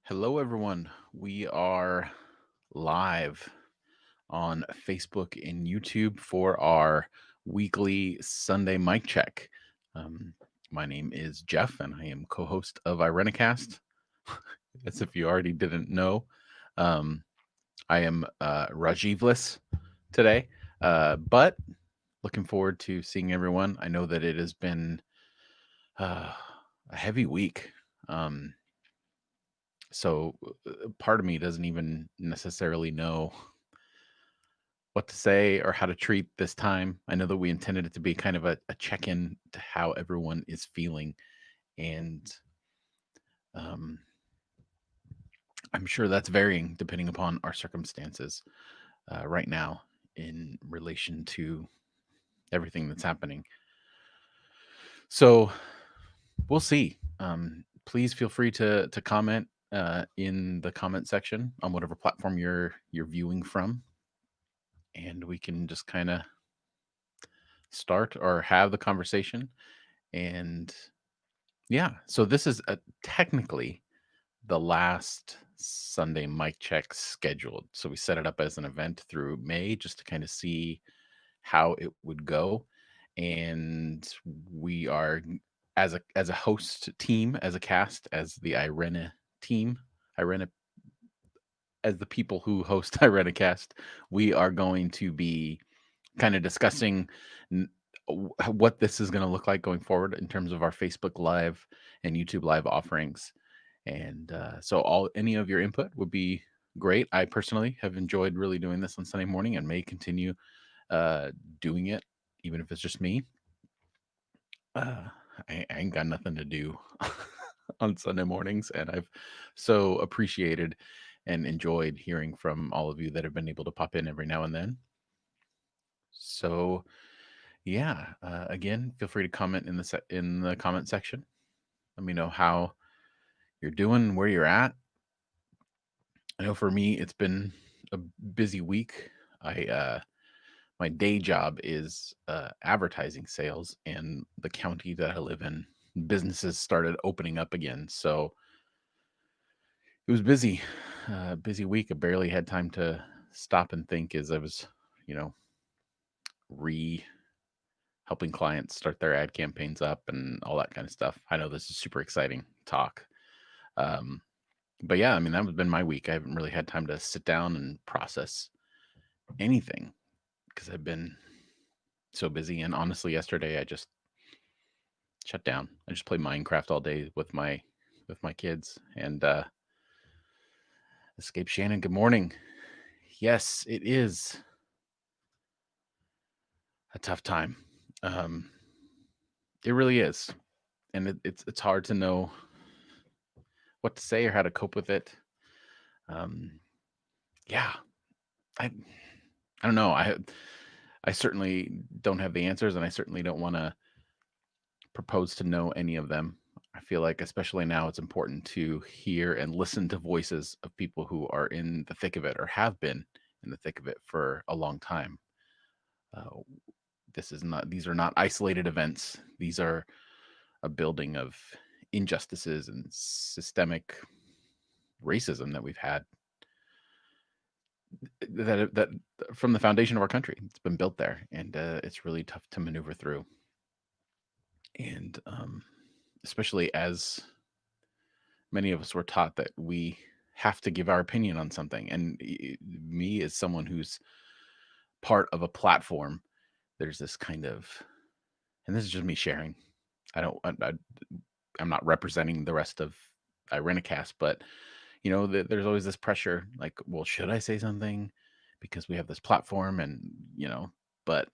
Hello, everyone. We are live on Facebook and YouTube for our weekly Sunday mic check. Um, my name is Jeff, and I am co-host of Irenicast. As if you already didn't know, um, I am Rajivless today, but looking forward to seeing everyone. I know that it has been uh, a heavy week. Um, so part of me doesn't even necessarily know what to say or how to treat this time. I know that we intended it to be kind of a check-in to how everyone is feeling, and um, I'm sure that's varying depending upon our circumstances right now in relation to everything that's happening. So we'll see. Please feel free to comment in the comment section on whatever platform you're viewing from, and we can just kind of start or have the conversation. And yeah, so this is technically the last Sunday mic check scheduled. So we set it up as an event through May just to kind of see how it would go. And we are as a host team, as a cast, as the Irena team, Irena as the people who host IrenaCast, we are going to be kind of discussing n- what this is going to look like going forward in terms of our Facebook Live and YouTube Live offerings. And so, all any of your input would be great. I personally have enjoyed really doing this on Sunday morning and may continue uh, doing it, even if it's just me. Uh, I ain't got nothing to do on Sunday mornings, and I've so appreciated and enjoyed hearing from all of you that have been able to pop in every now and then. So, yeah, again, feel free to comment in in the comment section. Let me know how you're doing, where you're at. I know for me, it's been a busy week. I My day job is advertising sales, and the county that I live in, businesses started opening up again. So it was busy, busy week. I barely had time to stop and think as I was, you know, re helping clients start their ad campaigns up and all that kind of stuff. I know this is super exciting talk. Um, but yeah, I mean, that has been my week. I haven't really had time to sit down and process anything because I've been so busy. And honestly, yesterday I just shut down. I just played Minecraft all day with my kids and Escape Shannon. Good morning. Yes, it is a tough time. Um, it really is, and it's hard to know what to say or how to cope with it. Um, yeah, I I don't know. I certainly don't have the answers, and I certainly don't want to propose to know any of them. I feel like, especially now, it's important to hear and listen to voices of people who are in the thick of it or have been in the thick of it for a long time. Uh, these are not isolated events. These are a building of injustices and systemic racism that we've had that from the foundation of our country. It's been built there, and it's really tough to maneuver through. And especially as many of us were taught that we have to give our opinion on something. And me, as someone who's part of a platform, there's this kind of, and this is just me sharing. I don't, I'm not representing the rest of Irenicast, but there's always this pressure, like, well, should I say something because we have this platform, and but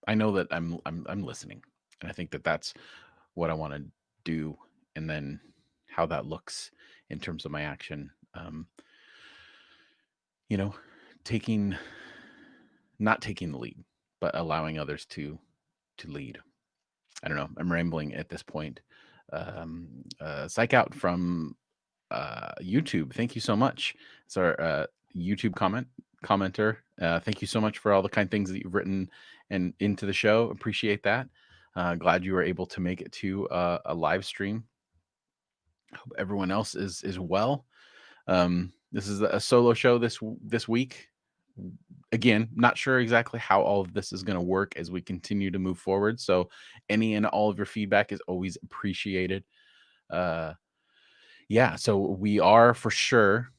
I know that I'm listening, and I think that that's what I want to do, and then how that looks in terms of my action. You know, taking not taking the lead, but allowing others to lead. I don't know. I'm rambling at this point. Psych out from YouTube. Thank you so much. It's our YouTube commenter. Thank you so much for all the kind things that you've written and into the show. Appreciate that. Glad you were able to make it to a live stream Hope everyone else is well. This is a solo show this week. Again, not sure exactly how all of this is going to work as we continue to move forward. So, any and all of your feedback is always appreciated. Uh, yeah, so we are for sure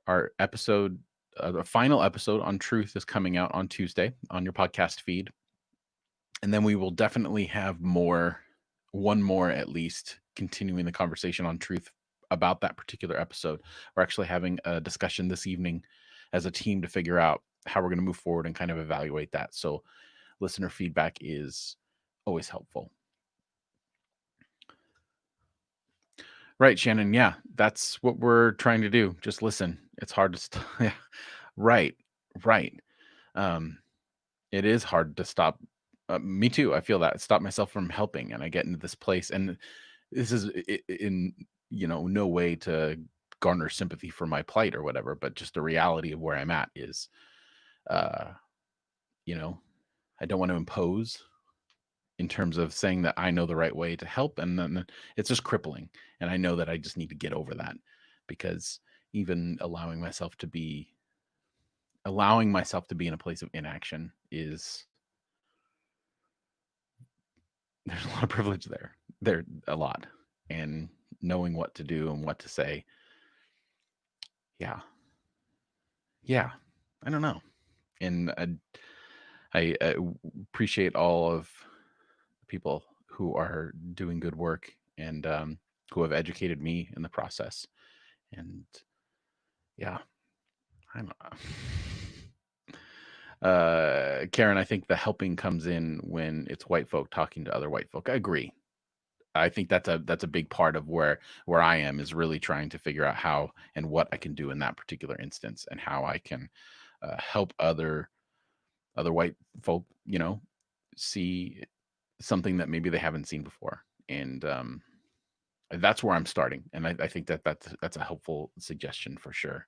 our episode, the final episode on truth is coming out on Tuesday on your podcast feed, and then we will definitely have one more at least, continuing the conversation on truth about that particular episode. We're actually having a discussion this evening as a team to figure out how we're going to move forward and kind of evaluate that. So listener feedback is always helpful. Right, Shannon. Yeah, that's what we're trying to do. Just listen. It's hard to yeah. Right. Right. Um it is hard to stop. Me too. I feel that. Stop myself from helping, and I get into this place, and this is in no way to garner sympathy for my plight or whatever, but just the reality of where I'm at is, uh, you know, I don't want to impose in terms of saying that I know the right way to help, and then it's just crippling. And I know that I just need to get over that, because even allowing myself to be in a place of inaction is there's a lot of privilege there a lot, and knowing what to do and what to say. Yeah, yeah, I don't know. And I appreciate all of the people who are doing good work, and who have educated me in the process. And yeah, I don't know. Karen, I think the helping comes in when it's white folk talking to other white folk. I agree. I think that's a big part of where I am, is really trying to figure out how and what I can do in that particular instance, and how I can help other white folk, see something that maybe they haven't seen before. And that's where I'm starting, and I think that's a helpful suggestion for sure.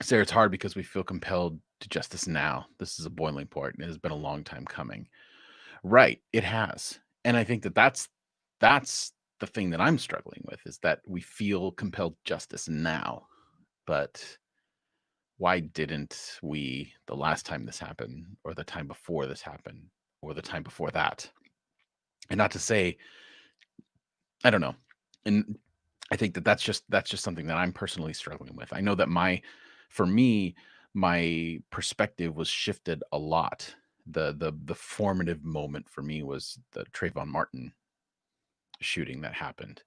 Sarah, it's hard because we feel compelled to justice now. This is a boiling point, and it has been a long time coming. Right, it has. And I think that's the thing that I'm struggling with, is that we feel compelled justice now. But why didn't we the last time this happened, or the time before this happened, or the time before that? And not to say, I don't know. And I think that's just something that I'm personally struggling with. I know that for me, my perspective was shifted a lot. The formative moment for me was the Trayvon Martin shooting that happened.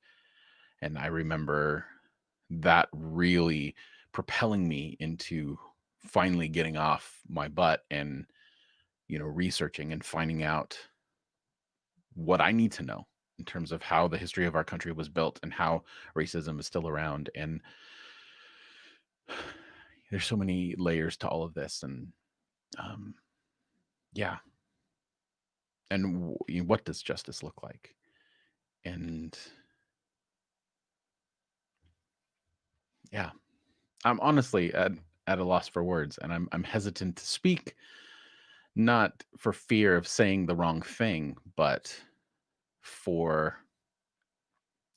And I remember that really propelling me into finally getting off my butt and, researching and finding out what I need to know in terms of how the history of our country was built and how racism is still around. And there's so many layers to all of this. And um, yeah. And what does justice look like? And yeah, I'm honestly at a loss for words, and I'm hesitant to speak, not for fear of saying the wrong thing, but for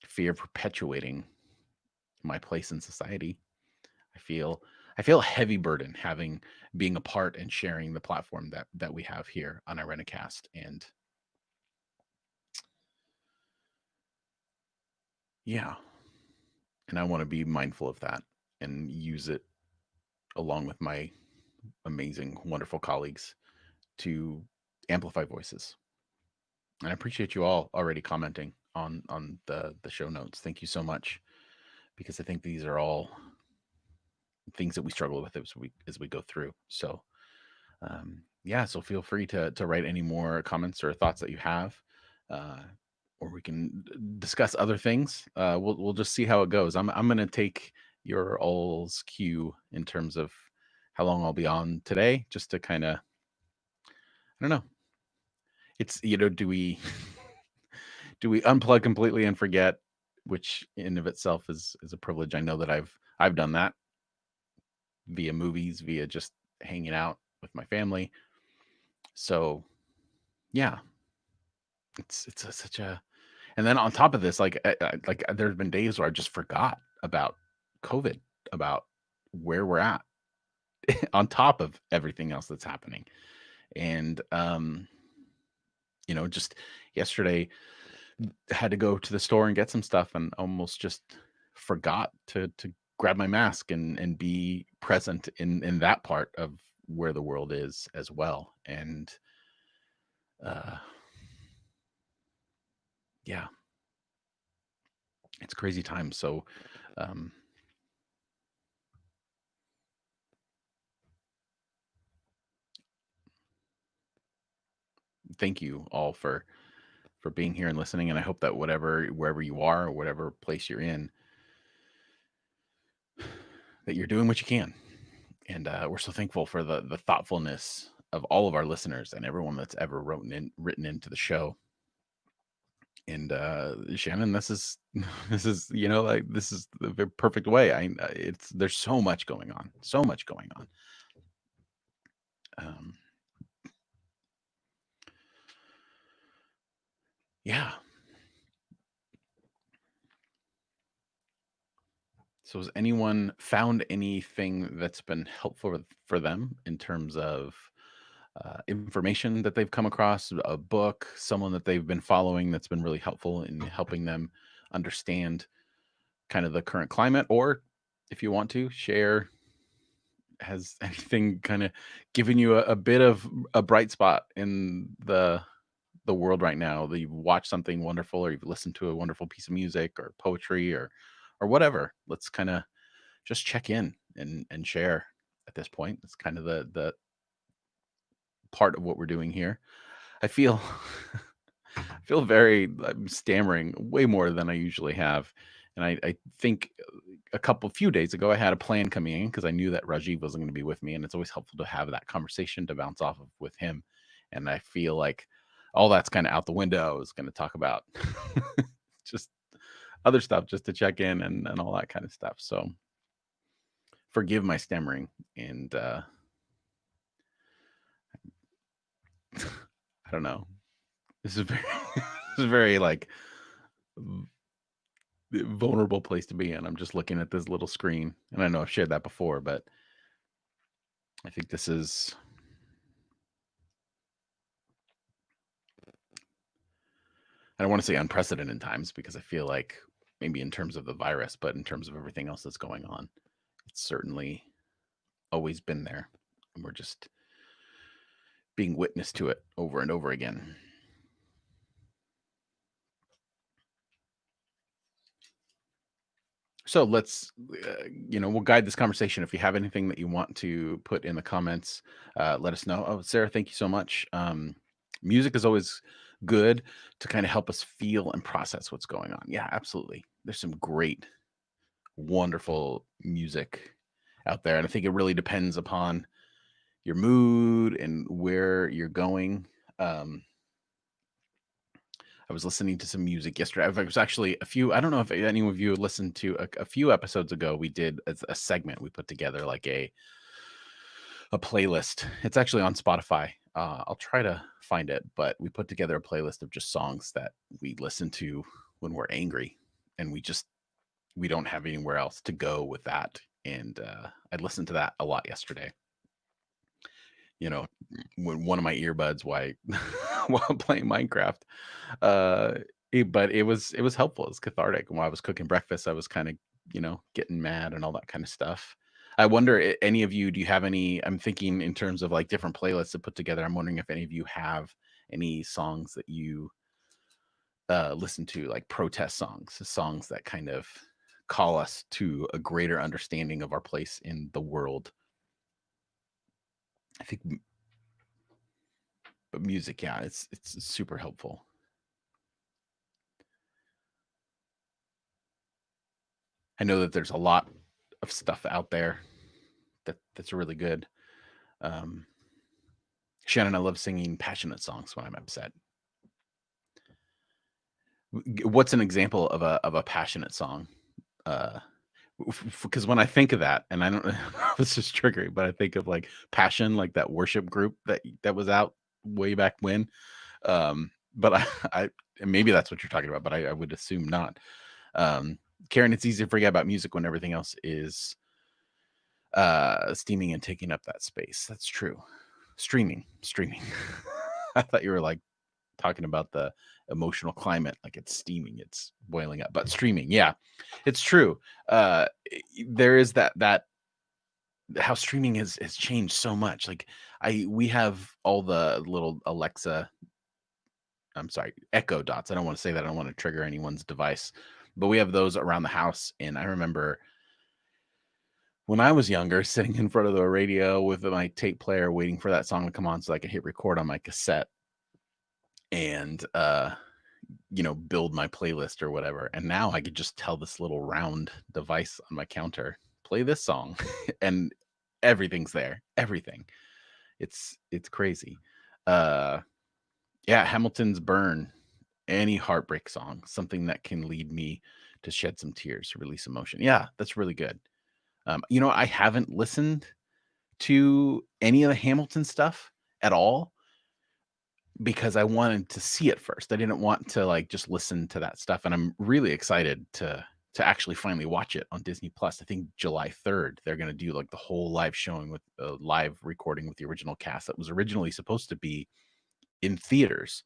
fear of perpetuating my place in society. I feel I feel a heavy burden being a part and sharing the platform that we have here on Irenicast. And yeah, and I want to be mindful of that and use it along with my amazing, wonderful colleagues to amplify voices. And I appreciate you all already commenting on the show notes. Thank you so much, because I think these are all things that we struggle with as we go through. So yeah, so feel free to write any more comments or thoughts that you have, uh, or we can discuss other things. We'll just see how it goes. I'm gonna take your all's cue in terms of how long I'll be on today, just to kind of, I don't know. It's, do we do we unplug completely and forget, which in of itself is a privilege. I know that I've done that via movies, via just hanging out with my family. So yeah, it's such a, And then on top of this, there's been days where I just forgot about COVID, about where we're at on top of everything else that's happening. And just yesterday had to go to the store and get some stuff and almost just forgot to grab my mask and be present in that part of where the world is as well. And uh yeah, it's crazy times. So um thank you all for being here and listening. And I hope that wherever you are or whatever place you're in, that you're doing what you can. And we're so thankful for the thoughtfulness of all of our listeners and everyone that's ever written into the show. And Shannon, this is this is like this is the perfect way. It's there's so much going on, so much going on. Um, yeah. So has anyone found anything that's been helpful for them in terms of information that they've come across, a book, someone that they've been following that's been really helpful in helping them understand kind of the current climate? Or if you want to share, has anything kind of given you a bit of a bright spot in the world right now, that you've watched something wonderful or you've listened to a wonderful piece of music or poetry or whatever? Let's kind of just check in and share at this point. It's kind of the part of what we're doing here. I feel I feel very I'm stammering way more than I usually have. And I think a few days ago I had a plan coming in because I knew that Rajiv wasn't going to be with me, and it's always helpful to have that conversation to bounce off of with him. And I feel like all that's kind of out the window. I was going to talk about just other stuff just to check in and all that kind of stuff. So forgive my stammering. And I don't know. This is very this is very like vulnerable place to be in. I'm just looking at this little screen, and I know I've shared that before, but I think this is I don't want to say unprecedented times because I feel like maybe in terms of the virus, but in terms of everything else that's going on, it's certainly always been there. And we're just being witness to it over and over again. So let's, we'll guide this conversation. If you have anything that you want to put in the comments, let us know. Oh, Sarah, thank you so much. Music is always good to kind of help us feel and process what's going on. Yeah, absolutely. There's some great, wonderful music out there. And I think it really depends upon your mood and where you're going. I was listening to some music yesterday. I was actually I don't know if any of you listened to a few episodes ago. We did a segment. We put together like a playlist. It's actually on Spotify. I'll try to find it, but we put together a playlist of just songs that we listen to when we're angry, and we don't have anywhere else to go with that. And I listened to that a lot yesterday. You know, when one of my earbuds while playing Minecraft. Uh, but it was helpful. It's cathartic. While I was cooking breakfast, I was kind of getting mad and all that kind of stuff. I wonder, any of you, do you have any? I'm thinking in terms of like different playlists to put together. I'm wondering if any of you have any songs that you listen to, like protest songs that kind of call us to a greater understanding of our place in the world. I think, but music, yeah, it's super helpful. I know that there's a lot of stuff out there that's really good. Um, Shannon, I love singing passionate songs when I'm upset. What's an example of a passionate song? Uh, because when I think of that, and I don't know if this is triggering, but I think of like Passion, like that worship group that was out way back when. But I and maybe that's what you're talking about, but I would assume not. Um, Karen, it's easy to forget about music when everything else is steaming and taking up that space. That's true. Streaming. I thought you were like talking about the emotional climate, like it's steaming, it's boiling up. But streaming, yeah, it's true. There is that how streaming has changed so much. Like we have all the little Alexa, I'm sorry, Echo Dots. I don't want to say that. I don't want to trigger anyone's device, but we have those around the house. And I remember when I was younger, sitting in front of the radio with my tape player, waiting for that song to come on so I could hit record on my cassette and build my playlist or whatever. And now I could just tell this little round device on my counter, play this song, and everything's there. Everything. It's crazy. Uh yeah, Hamilton's Burn, any heartbreak song, something that can lead me to shed some tears, release emotion. Yeah, that's really good. I haven't listened to any of the Hamilton stuff at all because I wanted to see it first. I didn't want to like just listen to that stuff, and I'm really excited to actually finally watch it on Disney Plus. I think July 3rd they're going to do like the whole live showing with a live recording with the original cast that was originally supposed to be in theaters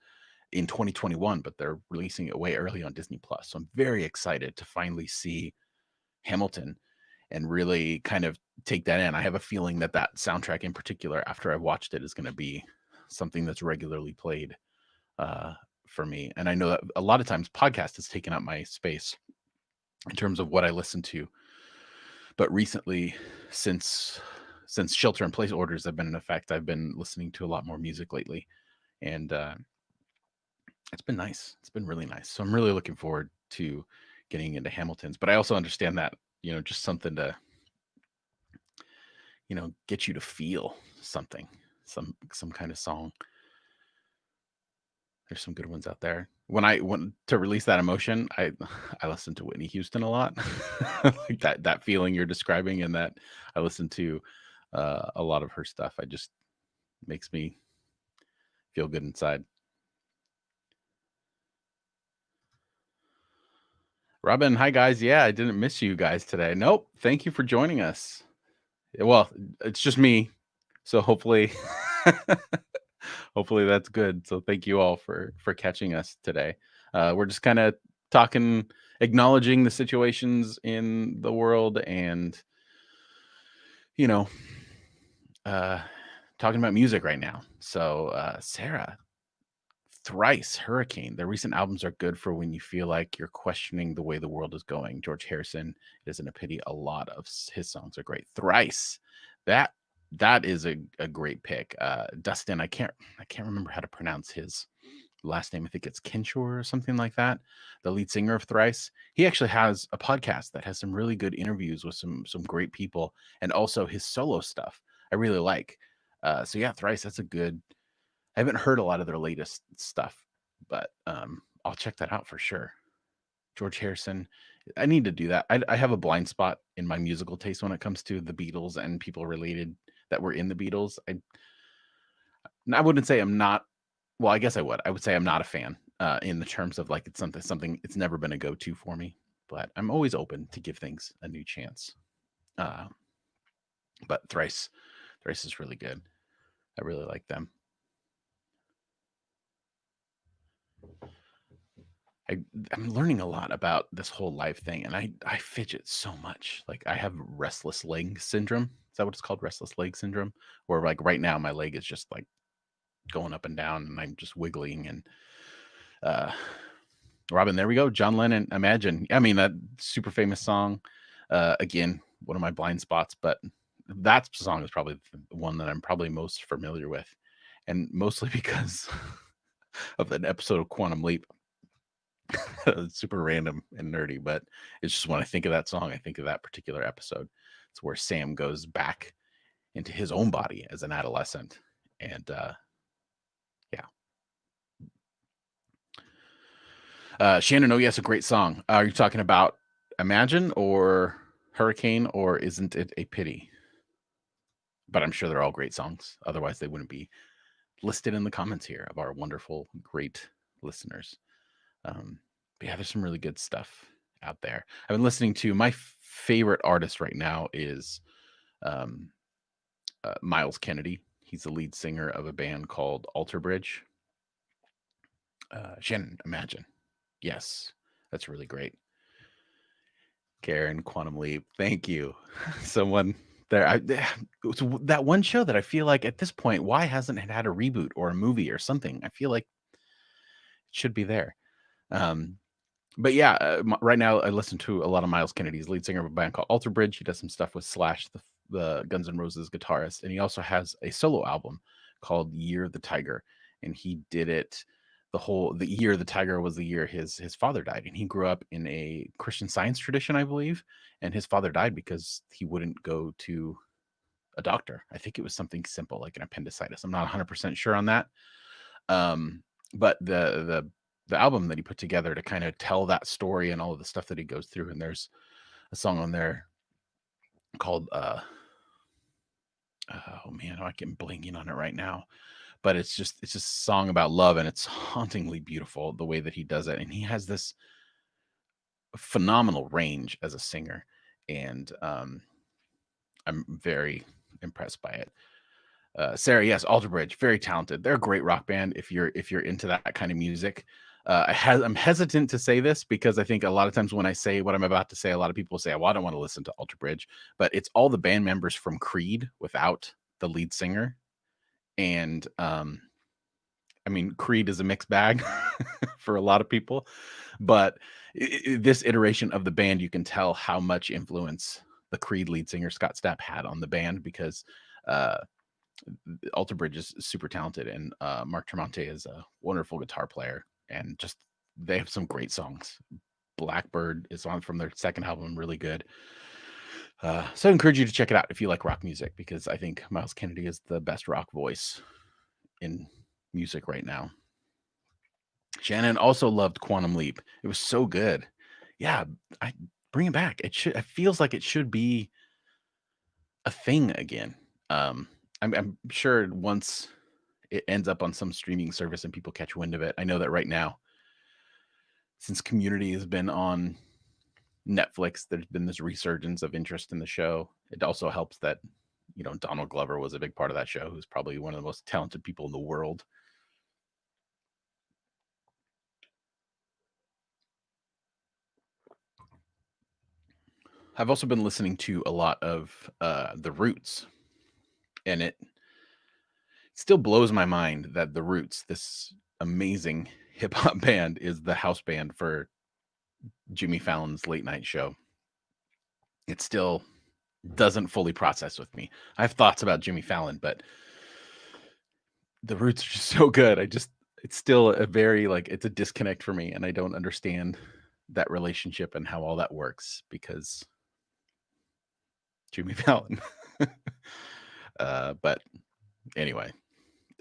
in 2021, but they're releasing it way early on Disney Plus. So I'm very excited to finally see Hamilton and really kind of take that in. I have a feeling that that soundtrack in particular, after I've watched it, is going to be something that's regularly played uh, for me. And I know that a lot of times podcast has taken up my space in terms of what I listen to. But recently, since shelter in place orders have been in effect, I've been listening to a lot more music lately, and it's been nice. It's been really nice. So I'm really looking forward to getting into Hamilton's. But I also understand that just something to get you to feel something, some kind of song. There's some good ones out there. When I want to release that emotion, I listen to Whitney Houston a lot. Like that feeling you're describing, and that I listen to a lot of her stuff. I just makes me feel good inside. Robin, hi guys. Yeah, I didn't miss you guys today. Nope. Thank you for joining us. Well, it's just me. So hopefully hopefully that's good. So thank you all for catching us today. We're just kind of talking, acknowledging the situations in the world, and you know, uh, talking about music right now. So Sarah, Thrice, Hurricane. Their recent albums are good for when you feel like you're questioning the way the world is going. George Harrison, it isn't a pity. A lot of his songs are great. Thrice, that that is a great pick. Dustin, I can't remember how to pronounce his last name. I think it's Kinshore or something like that. The lead singer of Thrice. He actually has a podcast that has some really good interviews with some great people, and also his solo stuff. I really like. So yeah, Thrice. That's a good. I haven't heard a lot of their latest stuff, but I'll check that out for sure. George Harrison. I need to do that. I have a blind spot in my musical taste when it comes to the Beatles and people related that were in the Beatles. I wouldn't say I'm not. Well, I guess I would. I would say I'm not a fan in the terms of like it's something. It's never been a go to for me, but I'm always open to give things a new chance. Uh, but Thrice is really good. I really like them. I I'm learning a lot about this whole life thing, and I fidget so much. Like I have restless leg syndrome. Is that what it's called? Restless leg syndrome, where like right now my leg is just like going up and down, and I'm just wiggling. And uh, Robin, there we go. John Lennon, Imagine. I mean that super famous song. Again, one of my blind spots, but that song is probably the one that I'm probably most familiar with, and mostly because of an episode of Quantum Leap. It's super random and nerdy, but it's just when I think of that song, I think of that particular episode. It's where Sam goes back into his own body as an adolescent. And yeah. Shannon, oh, yes, a great song. Are you talking about Imagine or Hurricane, or Isn't It a Pity? But I'm sure they're all great songs. Otherwise, they wouldn't be listed in the comments here of our wonderful, great listeners. Um, but yeah, there's some really good stuff out there. I've been listening to my favorite artist right now is um, Miles Kennedy. He's the lead singer of a band called Alter Bridge. Shannon, Imagine. Yes, that's really great. Karen, Quantum Leap. Thank you. Someone there. It's that one show that I feel like at this point, why hasn't it had a reboot or a movie or something? I feel like it should be there. Um, but yeah, right now I listen to a lot of Miles Kennedy's lead singer of a band called Alter Bridge. He does some stuff with Slash, the Guns N' Roses guitarist, and he also has a solo album called Year of the Tiger, and he did it. The year of the tiger was the year his father died, and he grew up in a Christian Science tradition, I believe, and his father died because he wouldn't go to a doctor. I think it was something simple like an appendicitis. I'm not 100% sure on that. But the album that he put together to kind of tell that story and all of the stuff that he goes through, and there's a song on there called oh man, I can blanking on it right now, but it's just a song about love, and it's hauntingly beautiful the way that he does it, and he has this phenomenal range as a singer, and I'm very impressed by it. Sarah, yes, Alter Bridge, very talented. They're a great rock band if you're into that kind of music. I'm hesitant to say this because I think a lot of times when I say what I'm about to say, a lot of people say, "Well, I don't want to listen to Alter Bridge," but it's all the band members from Creed without the lead singer, and I mean, Creed is a mixed bag for a lot of people, but this iteration of the band, you can tell how much influence the Creed lead singer Scott Stapp had on the band because. Uh, Alter Bridge is super talented, and Mark Tremonti is a wonderful guitar player, and just they have some great songs. Blackbird is on from their second album, really good. So I encourage you to check it out if you like rock music, because I think Miles Kennedy is the best rock voice in music right now. Shannon also loved Quantum Leap. It was so good. Yeah, I bring it back. It feels like it should be a thing again. Um, I'm sure once it ends up on some streaming service and people catch wind of it. I know that right now, since Community has been on Netflix, there's been this resurgence of interest in the show. It also helps that, Donald Glover was a big part of that show, who's probably one of the most talented people in the world. I've also been listening to a lot of The Roots, and it still blows my mind that The Roots, this amazing hip hop band, is the house band for Jimmy Fallon's late night show. It still doesn't fully process with me. I have thoughts about Jimmy Fallon, but The Roots are just so good. It's still a very like it's a disconnect for me, and I don't understand that relationship and how all that works because Jimmy Fallon. But anyway,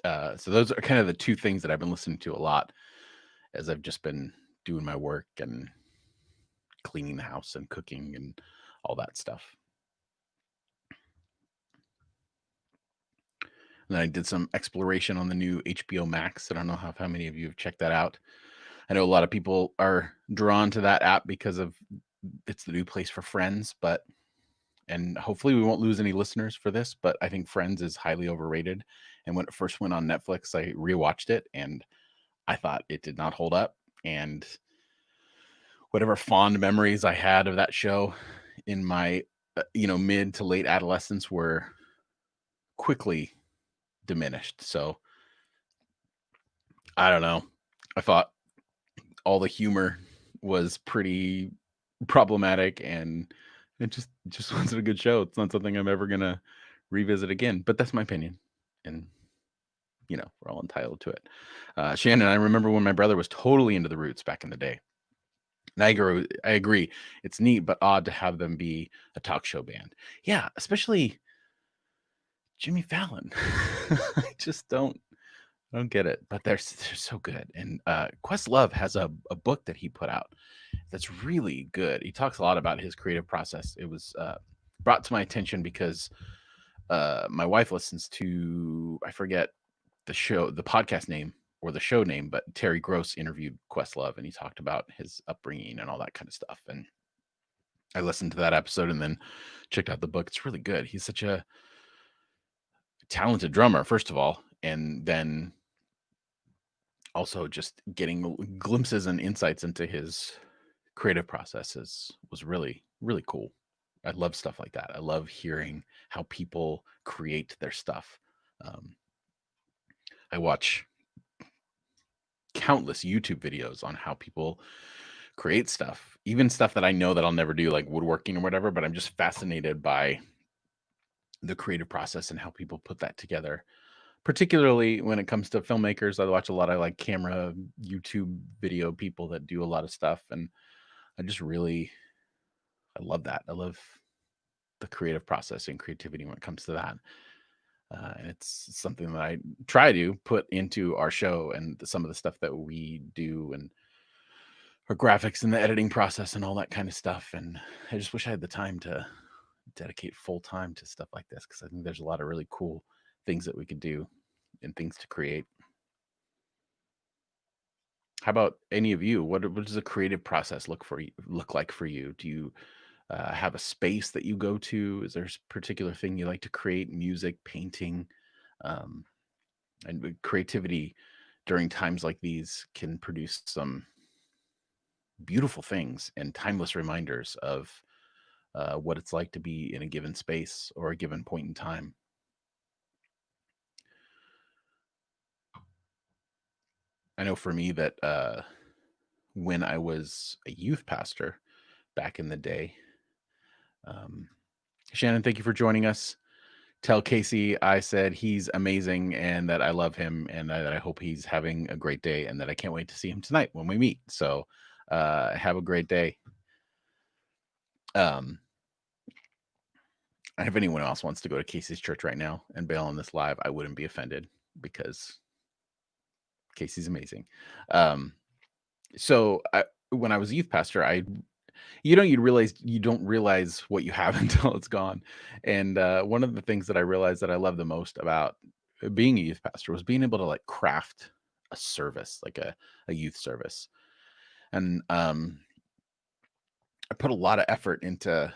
so those are kind of the two things that I've been listening to a lot as I've just been doing my work and cleaning the house and cooking and all that stuff. And then I did some exploration on the new HBO Max. I don't know how many of you have checked that out. I know a lot of people are drawn to that app because of it's the new place for Friends, and hopefully we won't lose any listeners for this, but I think Friends is highly overrated. And when it first went on Netflix, I rewatched it and I thought it did not hold up. And whatever fond memories I had of that show in my mid to late adolescence were quickly diminished. So I don't know. I thought all the humor was pretty problematic, and it just wasn't a good show. It's not something I'm ever gonna revisit again. But that's my opinion, and we're all entitled to it. Shannon, I remember when my brother was totally into the Roots back in the day. And I agree. It's neat but odd to have them be a talk show band. Yeah, especially Jimmy Fallon. I don't get it, but they're so good. And Questlove has a book that he put out that's really good. He talks a lot about his creative process. It was brought to my attention because my wife listens to, I forget the podcast name or the show name, but Terry Gross interviewed Questlove and he talked about his upbringing and all that kind of stuff. And I listened to that episode and then checked out the book. It's really good. He's such a talented drummer, first of all, and then also just getting glimpses and insights into his creative processes was really, really cool. I love stuff like that. I love hearing how people create their stuff. Um, I watch countless YouTube videos on how people create stuff, even stuff that I know that I'll never do, like woodworking or whatever, but I'm just fascinated by the creative process and how people put that together. Particularly when it comes to filmmakers, I watch a lot of like camera YouTube video people that do a lot of stuff, and I just really I love that. I love the creative process and creativity when it comes to that. And it's something that I try to put into our show and some of the stuff that we do and our graphics and the editing process and all that kind of stuff. And I just wish I had the time to dedicate full time to stuff like this because I think there's a lot of really cool things that we could do and things to create. How about any of you? What does a creative process look like for you? Do you have a space that you go to? Is there a particular thing you like to create? Music, painting, um, and creativity during times like these can produce some beautiful things and timeless reminders of what it's like to be in a given space or a given point in time. I know for me that when I was a youth pastor back in the day, um, Shannon, thank you for joining us. Tell Casey I said he's amazing and that I love him and that I hope he's having a great day and that I can't wait to see him tonight when we meet. So have a great day. Um, and if anyone else wants to go to Casey's church right now and bail on this live, I wouldn't be offended because Casey's amazing. Um, when I was a youth pastor, you don't realize what you have until it's gone. And one of the things that I realized that I love the most about being a youth pastor was being able to like craft a service, like a youth service. And I put a lot of effort into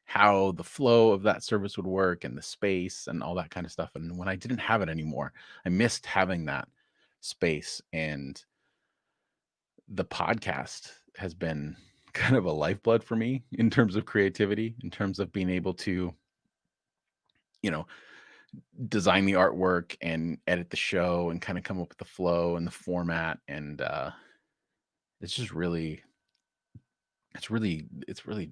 how the flow of that service would work and the space and all that kind of stuff. And when I didn't have it anymore, I missed having that space. And the podcast has been kind of a lifeblood for me in terms of creativity, in terms of being able to, you know, design the artwork and edit the show and kind of come up with the flow and the format. And it's just really, it's really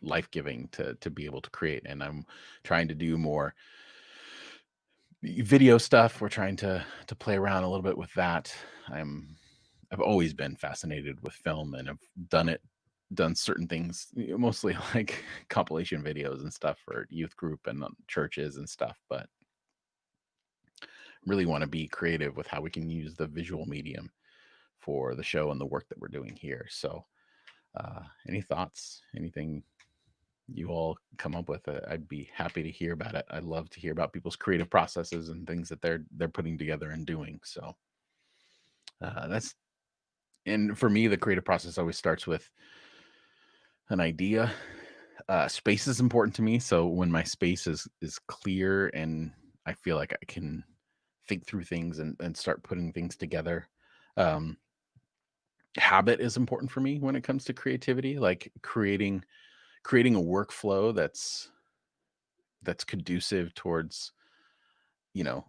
life giving to be able to create. And I'm trying to do more video stuff. We're trying to play around a little bit with that. I've always been fascinated with film and I've done certain things, mostly like compilation videos and stuff for youth group and churches and stuff, but really want to be creative with how we can use the visual medium for the show and the work that we're doing here. So, any thoughts? Anything you all come up with? I'd be happy to hear about it. I love to hear about people's creative processes and things that they're putting together and doing. So, that's and for me, the creative process always starts with an idea. Space is important to me, so when my space is clear and I feel like I can think through things and start putting things together. Um, Habit is important for me when it comes to creativity, like creating a workflow that's conducive towards, you know,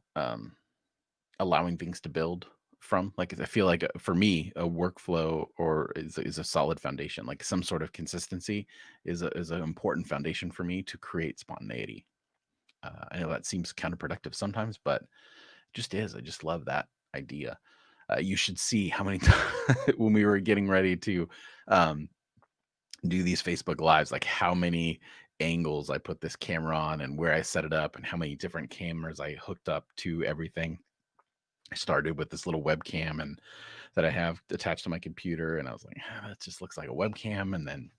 allowing things to build from. Like I feel like for me, a workflow or is a solid foundation. Like some sort of consistency is an important foundation for me to create spontaneity. I know that seems counterproductive sometimes, but it just is. I just love that idea. You should see how many times when we were getting ready to um, do these Facebook lives, like how many angles I put this camera on and where I set it up and how many different cameras I hooked up to everything. I started with this little webcam and that I have attached to my computer, and I was like, that just looks like a webcam. And then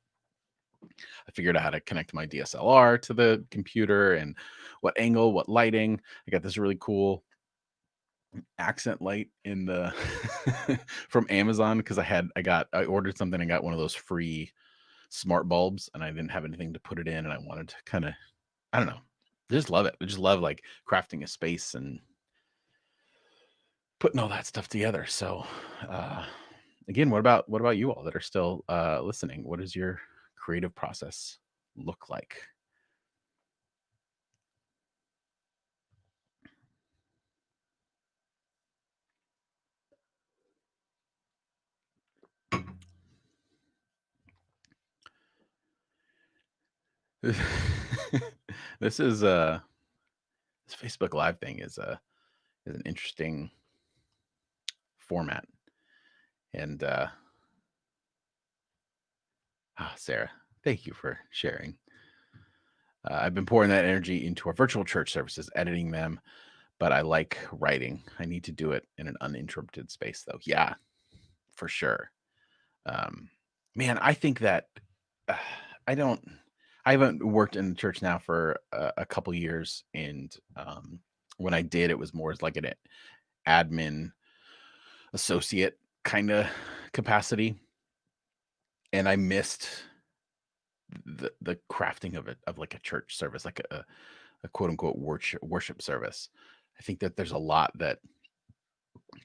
I figured out how to connect my DSLR to the computer and what angle, what lighting. I got this really cool accent light in the from Amazon because I ordered something and got one of those free smart bulbs and I didn't have anything to put it in and I wanted to kind of I don't know. I just love it. I just love like crafting a space and putting all that stuff together. So uh again, what about you all that are still listening? What does your creative process look like? This is this Facebook Live thing is an interesting format. And Sarah, thank you for sharing. I've been pouring that energy into our virtual church services, editing them, but I like writing. I need to do it in an uninterrupted space, though. Yeah, for sure. Um, Man, I think that uh, I don't. I haven't worked in the church now for a couple years, and when I did, it was more as like an admin associate kind of capacity, and I missed the crafting of it of like a church service, like a quote unquote worship service. I think that there's a lot that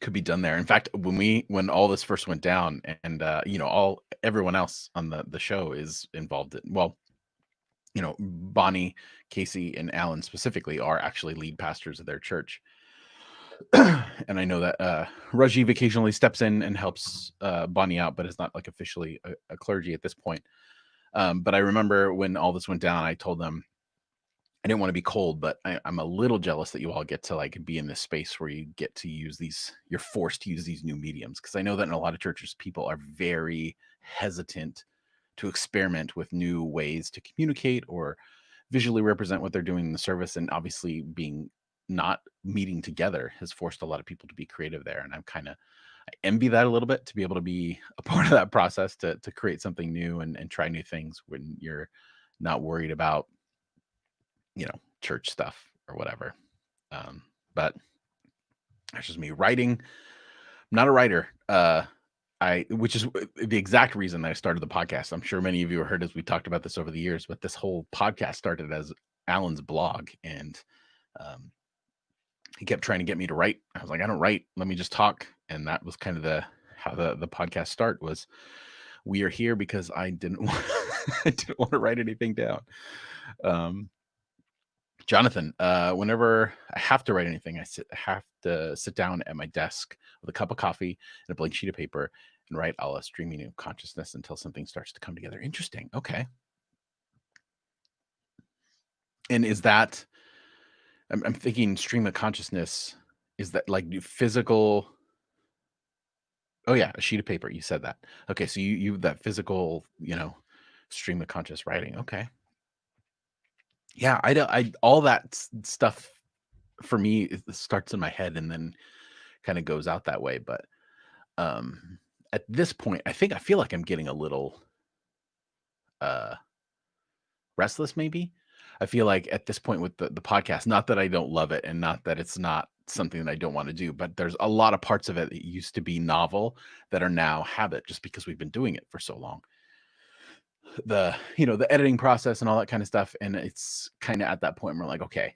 could be done there. In fact, when all this first went down, and all everyone else on the show is involved in well, Bonnie, Casey, and Alan specifically are actually lead pastors of their church. And I know that Rajiv occasionally steps in and helps Bonnie out, but is not like officially a clergy at this point. But I remember when all this went down, I told them I didn't want to be cold, but I'm a little jealous that you all get to like be in this space where you get to use you're forced to use these new mediums. Cause I know that in a lot of churches, people are very hesitant to experiment with new ways to communicate or visually represent what they're doing in the service. And obviously being not meeting together has forced a lot of people to be creative there. And I envy that a little bit to be able to be a part of that process to create something new and try new things when you're not worried about church stuff or whatever. But that's just me writing. I'm not a writer. Which is the exact reason that I started the podcast. I'm sure many of you have heard as we talked about this over the years, but this whole podcast started as Alan's blog, and um, he kept trying to get me to write. I was like, I don't write. Let me just talk, and that was kind of how the podcast start was. We are here because I didn't want I didn't want to write anything down. Um, Jonathan, whenever I have to write anything, have to sit down at my desk with a cup of coffee and a blank sheet of paper and write a la streaming of consciousness until something starts to come together. Interesting. Okay. And is that I'm thinking stream of consciousness, is that like physical? Oh yeah, a sheet of paper. You said that. Okay, so you that physical, stream of conscious writing. Okay. Yeah, I don't I all that stuff for me it starts in my head and then kind of goes out that way, but um at this point I feel like I'm getting a little uh restless maybe. I feel like at this point with the podcast, not that I don't love it and not that it's not something that I don't want to do, but there's a lot of parts of it that used to be novel that are now habit just because we've been doing it for so long. The editing process and all that kind of stuff, and it's kind of at that point where we're like, okay,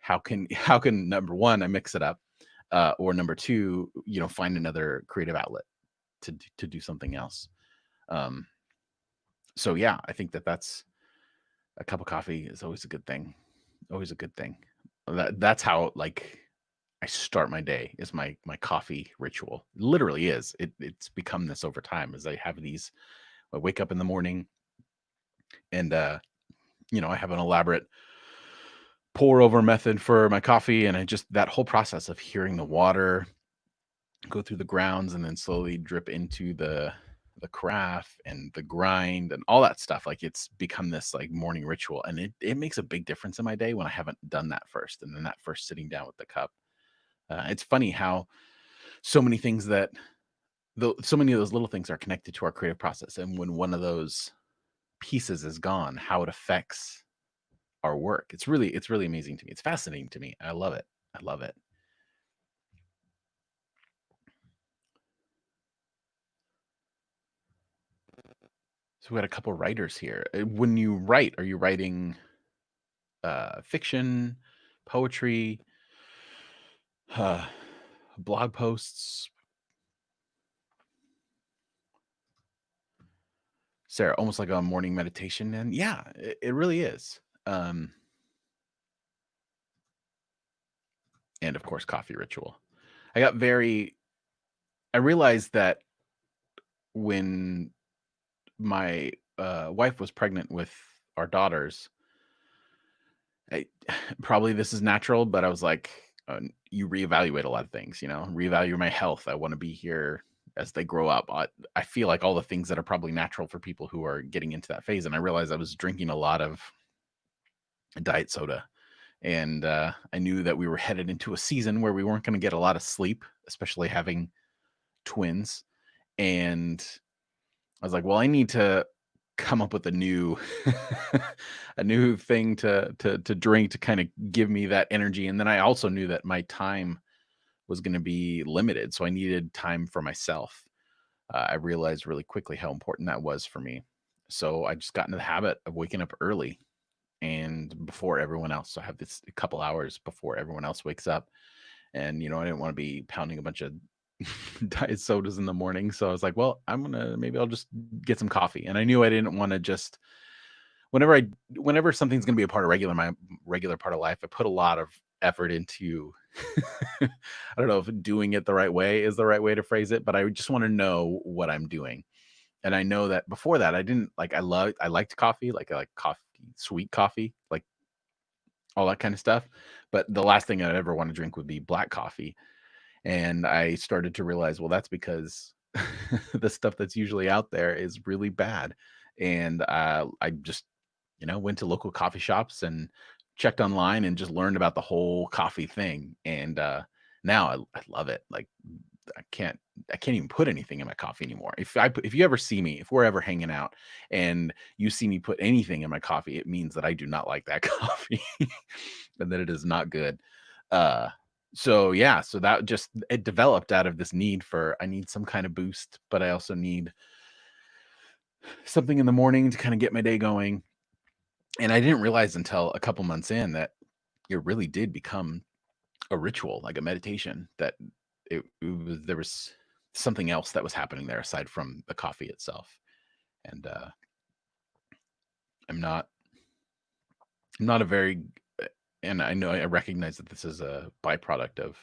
how can number one I mix it up, or number two, find another creative outlet to do something else. Um, so yeah, I think that's a cup of coffee is always a good thing. Always a good thing. That's how like I start my day is my coffee ritual. It literally is. It's become this over time as I have these. I wake up in the morning and I have an elaborate pour over method for my coffee, and I just that whole process of hearing the water go through the grounds and then slowly drip into the carafe and the grind and all that stuff. Like it's become this like morning ritual, and it makes a big difference in my day when I haven't done that first, and then that first sitting down with the cup. It's funny how so many things so many of those little things are connected to our creative process, and when one of those pieces is gone, how it affects our work. It's really amazing to me. It's fascinating to me. I love it. I love it. So we got a couple writers here. When you write, are you writing fiction, poetry, uh, blog posts? Sarah, almost like a morning meditation. And yeah, it really is. Um, and of course, coffee ritual. I got very, I realized that when my wife was pregnant with our daughters, I, probably this is natural, but I was like, you reevaluate a lot of things, reevaluate my health. I want to be here as they grow up. I feel like all the things that are probably natural for people who are getting into that phase. And I realized I was drinking a lot of diet soda. And I knew that we were headed into a season where we weren't going to get a lot of sleep, especially having twins. And I was like, well, I need to come up with a new a new thing to drink to kind of give me that energy. And then I also knew that my time was going to be limited, so I needed time for myself. I realized really quickly how important that was for me. So I just got into the habit of waking up early and before everyone else. So I have this a couple hours before everyone else wakes up. And I didn't want to be pounding a bunch of diet sodas in the morning. So I was like, well, maybe I'll just get some coffee. And I knew I didn't want to just whenever something's going to be a part of my regular part of life, I put a lot of effort into I don't know if doing it the right way is the right way to phrase it, but I just want to know what I'm doing. And I know that before that I didn't like I liked coffee, like I like coffee, sweet coffee, like all that kind of stuff. But the last thing I'd ever want to drink would be black coffee. And I started to realize, well, that's because the stuff that's usually out there is really bad. And I just, went to local coffee shops and checked online and just learned about the whole coffee thing. And now I love it. Like I can't I can't even put anything in my coffee anymore. If you ever see me, if we're ever hanging out and you see me put anything in my coffee, it means that I do not like that coffee and that it is not good. Uh so yeah, so that just it developed out of this need for I need some kind of boost, but I also need something in the morning to kind of get my day going. And I didn't realize until a couple months in that it really did become a ritual, like a meditation, that it was there was something else that was happening there aside from the coffee itself. And I'm not I'm not a very and I know I recognize that this is a byproduct of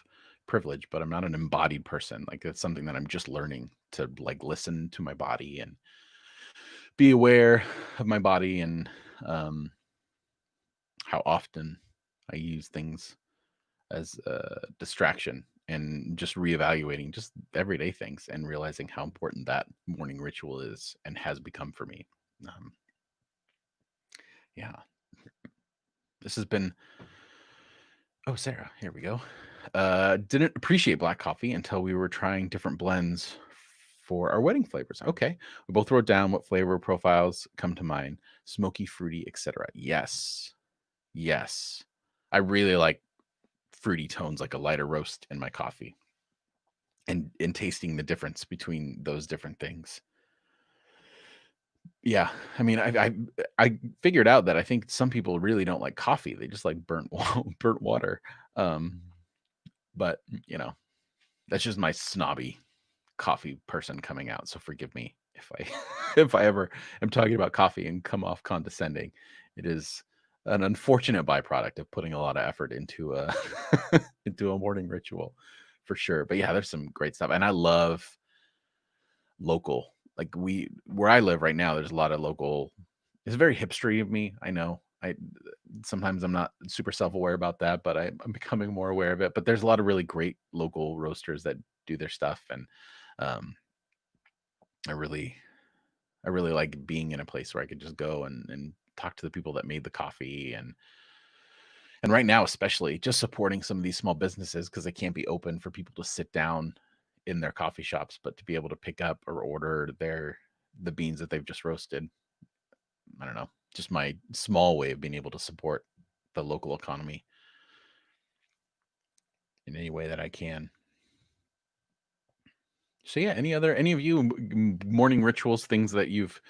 privilege, but I'm not an embodied person. Like it's something that I'm just learning to like listen to my body and be aware of my body and um how often I use things as a distraction and just reevaluating just everyday things and realizing how important that morning ritual is and has become for me. Um, yeah, this has been. Oh, Sarah, here we go. Didn't appreciate black coffee until we were trying different blends for our wedding flavors. Okay, we both wrote down what flavor profiles come to mind: smoky, fruity, etc. Yes, yes, I really like fruity tones, like a lighter roast in my coffee. And tasting the difference between those different things. Yeah, I mean, I figured out that I think some people really don't like coffee, they just like burnt water, um, but, that's just my snobby coffee person coming out, so forgive me if I if I ever am talking about coffee and come off condescending. It is an unfortunate byproduct of putting a lot of effort into a into a morning ritual, for sure, but yeah, there's some great stuff, and I love local. Like where I live right now, there's a lot of local. It's very hipstery of me. I know. I sometimes I'm not super self-aware about that, but I'm becoming more aware of it. But there's a lot of really great local roasters that do their stuff, and um, I really, I really like being in a place where I could just go and talk to the people that made the coffee, and right now, especially just supporting some of these small businesses because they can't be open for people to sit down in their coffee shops, but to be able to pick up or order the beans that they've just roasted. I don't know, just my small way of being able to support the local economy in any way that I can. So yeah, any of you morning rituals, things that you've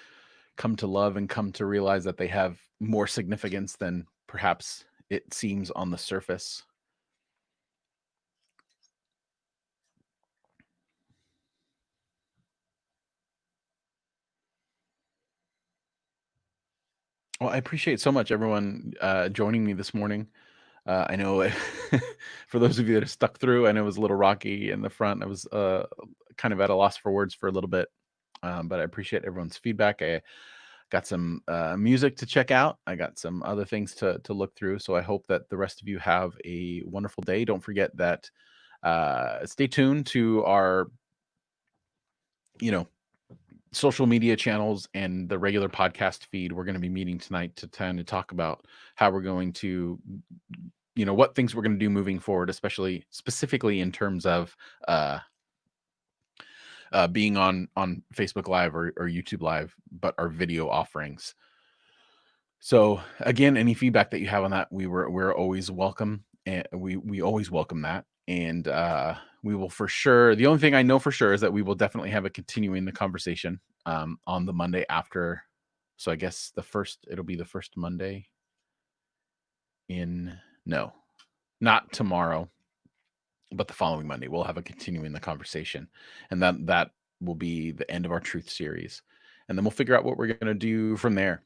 come to love and come to realize that they have more significance than perhaps it seems on the surface. Well, I appreciate so much everyone joining me this morning. I know for those of you that have stuck through, I know it was a little rocky in the front. I was kind of at a loss for words for a little bit, but I appreciate everyone's feedback. I got some music to check out. I got some other things to look through. So I hope that the rest of you have a wonderful day. Don't forget that stay tuned to our, you know, social media channels and the regular podcast feed. We're going to be meeting tonight to kind of talk about how we're going to, what things we're going to do moving forward, especially specifically in terms of being on Facebook Live or YouTube Live, but our video offerings. So again, any feedback that you have on that, we're always welcome, and we always welcome that. And we will for sure. The only thing I know for sure is that we will definitely have a continuing the conversation on the Monday after. So I guess it'll be the first Monday no, not tomorrow, but the following Monday we'll have a continuing the conversation, and that will be the end of our truth series, and then we'll figure out what we're going to do from there.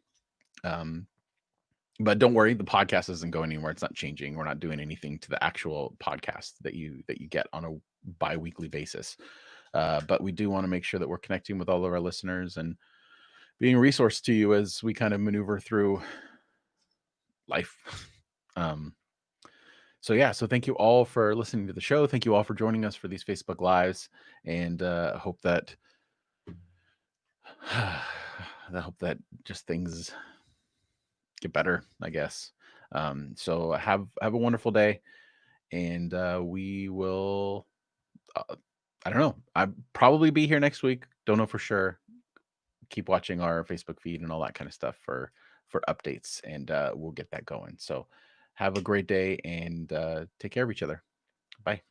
But don't worry, the podcast isn't going anywhere. It's not changing. We're not doing anything to the actual podcast that you get on a bi-weekly basis. But we do want to make sure that we're connecting with all of our listeners and being a resource to you as we kind of maneuver through life. So thank you all for listening to the show. Thank you all for joining us for these Facebook Lives, and I hope that just things get better, I guess. So have a wonderful day, and we will. I don't know. I'll probably be here next week. Don't know for sure. Keep watching our Facebook feed and all that kind of stuff for updates, and we'll get that going. So have a great day, and take care of each other. Bye.